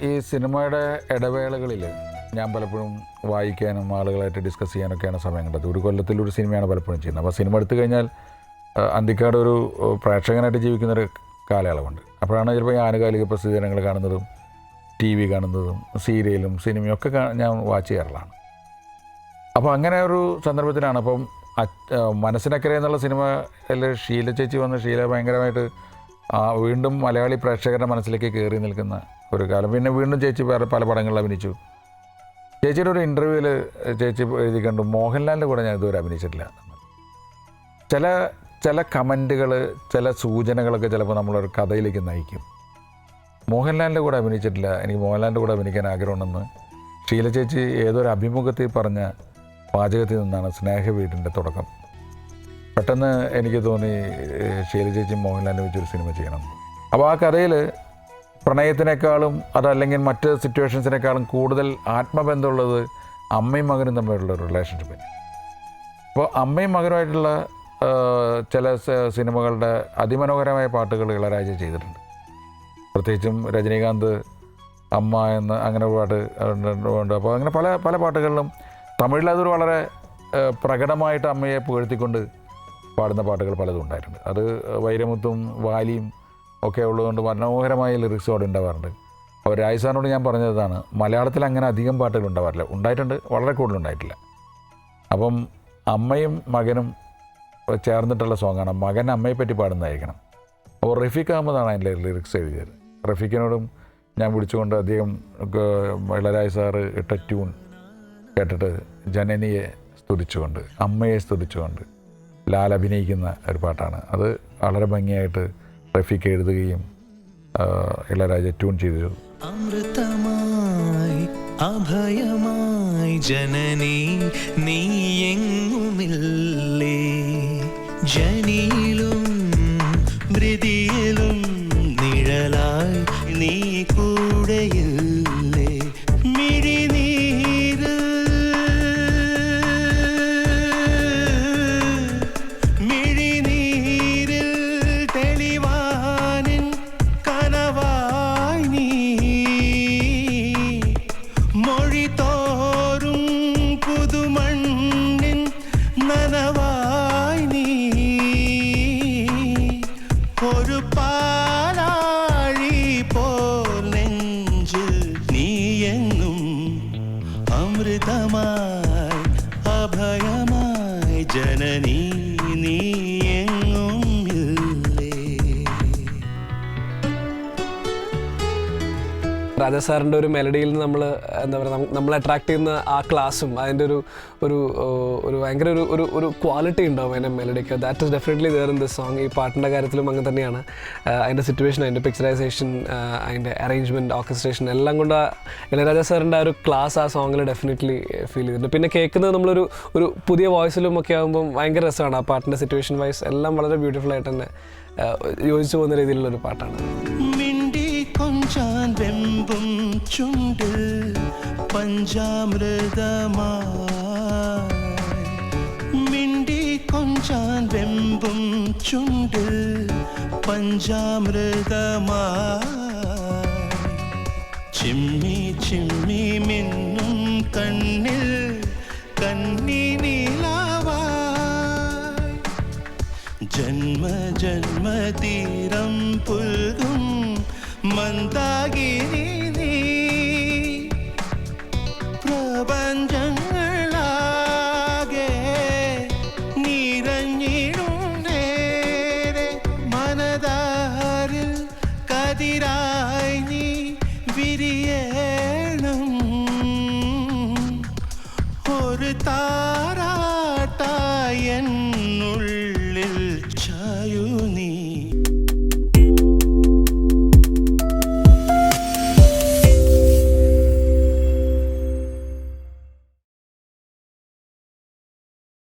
ഈ സിനിമയുടെ ഇടവേളകളിൽ ഞാൻ പലപ്പോഴും വായിക്കാനും ആളുകളായിട്ട് ഡിസ്കസ് ചെയ്യാനൊക്കെയാണ് സമയം കണ്ടത്. ഒരു കൊല്ലത്തിലൊരു സിനിമയാണ് പലപ്പോഴും ചെയ്യുന്നത്. അപ്പോൾ സിനിമ എടുത്തു കഴിഞ്ഞാൽ അന്തിക്കാട് ഒരു പ്രേക്ഷകനായിട്ട് ജീവിക്കുന്നൊരു കാലയളവുണ്ട്. അപ്പോഴാണ് ചിലപ്പോൾ ഈ ആനുകാലിക പ്രസിദ്ധീകരണങ്ങൾ കാണുന്നതും ടി വി കാണുന്നതും സീരിയലും സിനിമയും ഒക്കെ ഞാൻ വാച്ച് ചെയ്യാറുള്ളതാണ്. അപ്പോൾ അങ്ങനെ ഒരു സന്ദർഭത്തിലാണ് അപ്പം മനസ്സിനക്കരെ എന്നുള്ള സിനിമയിൽ ഷീല ചേച്ചി വന്ന് ഷീല ഭയങ്കരമായിട്ട് വീണ്ടും മലയാളി പ്രേക്ഷകരുടെ മനസ്സിലേക്ക് കയറി നിൽക്കുന്ന ഒരു കാലം. പിന്നെ വീണ്ടും ചേച്ചി വേറെ പല പടങ്ങളിൽ അഭിനയിച്ചു. ചേച്ചിയുടെ ഒരു ഇൻ്റർവ്യൂവിൽ ചേച്ചി എഴുതി കണ്ടു, മോഹൻലാലിൻ്റെ കൂടെ ഞാൻ ഇതുവരെ അഭിനയിച്ചിട്ടില്ല. ചില കമൻറ്റുകൾ, ചില സൂചനകളൊക്കെ ചിലപ്പോൾ നമ്മളൊരു കഥയിലേക്ക് നയിക്കും. മോഹൻലാലിൻ്റെ കൂടെ അഭിനയിച്ചിട്ടില്ല, എനിക്ക് മോഹൻലാലിൻ്റെ കൂടെ അഭിനയിക്കാൻ ആഗ്രഹമുണ്ടെന്ന് ഷീല ചേച്ചി ഏതൊരു അഭിമുഖത്തിൽ പറഞ്ഞ പാചകത്തിൽ നിന്നാണ് സ്നേഹവീടിൻ്റെ തുടക്കം. പെട്ടെന്ന് എനിക്ക് തോന്നി ഷീല ചേച്ചി മോഹൻലാലിനെ വെച്ചൊരു സിനിമ ചെയ്യണം. അപ്പോൾ ആ കഥയിൽ പ്രണയത്തിനേക്കാളും അതല്ലെങ്കിൽ മറ്റ് സിറ്റുവേഷൻസിനേക്കാളും കൂടുതൽ ആത്മബന്ധമുള്ളത് അമ്മയും മകനും തമ്മിലുള്ള ഒരു റിലേഷൻഷിപ്പ്. അപ്പോൾ അമ്മയും മകനുമായിട്ടുള്ള ചില സിനിമകളുടെ അതിമനോഹരമായ പാട്ടുകൾ ഇളയരാജ ചെയ്തിട്ടുണ്ട്. പ്രത്യേകിച്ചും രജനീകാന്ത് അമ്മ എന്ന് അങ്ങനെ പാട്ട് ഉണ്ട്. അപ്പോൾ അങ്ങനെ പല പല പാട്ടുകളിലും തമിഴിൽ അതൊരു വളരെ പ്രകടമായിട്ട് അമ്മയെ പുകഴ്ത്തിക്കൊണ്ട് പാടുന്ന പാട്ടുകൾ പലതും ഉണ്ടായിട്ടുണ്ട്. അത് വൈരമുത്തും വാലിയും ഒക്കെ ഉള്ളതുകൊണ്ട് മനോഹരമായ ലിറിക്സ് അവിടെ ഉണ്ടാവാറുണ്ട്. അപ്പോൾ രാജ് സാറിനോട് ഞാൻ പറഞ്ഞതാണ്, മലയാളത്തിൽ അങ്ങനെ അധികം പാട്ടുകൾ ഉണ്ടാവാറില്ല. ഉണ്ടായിട്ടുണ്ട്, വളരെ കൂടുതലുണ്ടായിട്ടില്ല. അപ്പം അമ്മയും മകനും ചേർന്നിട്ടുള്ള സോങ്ങാണ്. മകൻ അമ്മയെപ്പറ്റി പാടുന്നതായിരിക്കണം. അപ്പോൾ റഫീഖ് അഹമ്മദാണ് അതിൻ്റെ ലിറിക്സ് എഴുതിയത്. റഫീഖിനോടും ഞാൻ വിളിച്ചുകൊണ്ട് അദ്ദേഹം ഇളയരാജ സാറ് ഇട്ട ട്യൂൺ കേട്ടിട്ട് ജനനിയെ സ്തുതിച്ചുകൊണ്ട്, അമ്മയെ സ്തുതിച്ചുകൊണ്ട് ലാൽ അഭിനയിക്കുന്ന ഒരു പാട്ടാണ്. അത് വളരെ ഭംഗിയായിട്ട് റഫീഖ് എഴുതുകയും ഇളയരാജ ട്യൂൺ ചെയ്തു. അമൃതമായി അഭയമായി ജനനി നീ എങ്ങുമില്ലേ, ജനിയിലും മൃതിയിലും നിഴലായി നീ കൂടെയില്ലേ, മിഴിനീരിൽ തെളിവാനിൻ കനവായി നീ, മൊഴി തോറും പുതുമണ്ണിൻ നനവായി നീ, ഒരു പാലാഴി പോൽ നെഞ്ചിൽ നീ എങ്ങും അമൃതമായി അഭയമായി ജനനി നീ എങ്ങും ഇല്ലേ. രാജാ സാറിൻ്റെ ഒരു മെലഡിയിൽ നിന്ന് നമ്മൾ എന്താ പറയുക, നമ്മളെ അട്രാക്ട് ചെയ്യുന്ന ആ ക്ലാസ്സും അതിൻ്റെ ഒരു ഭയങ്കര ഒരു ക്വാളിറ്റി ഉണ്ടാവും അതിൻ്റെ മെലഡിക്ക്. That is definitely there in this song. ഈ പാട്ടിൻ്റെ കാര്യത്തിലും അങ്ങനെ തന്നെയാണ്. അതിൻ്റെ സിറ്റുവേഷൻ, അതിൻ്റെ പിക്ചറൈസേഷൻ, അതിൻ്റെ അറേഞ്ച്മെൻറ്റ്, ഓർക്കസ്ട്രേഷൻ എല്ലാം കൊണ്ട് ഇളയരാജ സാറിൻ്റെ ആ ഒരു ക്ലാസ് ആ സോങ്ങിൽ ഡെഫിനറ്റ്ലി ഫീൽ ചെയ്തിട്ടുണ്ട്. പിന്നെ കേൾക്കുന്നത് നമ്മളൊരു പുതിയ വോയിസിലും ഒക്കെ ആകുമ്പം ഭയങ്കര രസമാണ്. ആ പാട്ടിൻ്റെ സിറ്റുവേഷൻ വൈസ് എല്ലാം വളരെ ബ്യൂട്ടിഫുൾ ആയിട്ട് തന്നെ യോജിച്ചു പോകുന്ന രീതിയിലുള്ളൊരു പാട്ടാണ്. കൊഞ്ചാൻ വെമ്പും ചുണ്ട് പഞ്ചാമൃതമായി, മിണ്ടി കൊഞ്ചാൻ വെമ്പും ചുണ്ട് പഞ്ചാമൃതമായി, ചിമ്മി ചിമ്മി മിന്നും കണ്ണിൽ കന്നി നീലാവായി, ജന്മ ജന്മതീരം പുൽകും മന്ദാകിനി നീ, പ്രപഞ്ചങ്ങളാകെ നിറഞ്ഞിടും നേരെ, മനതാരിൽ കതിരായി നീ വിരിയണം, ഒരു താ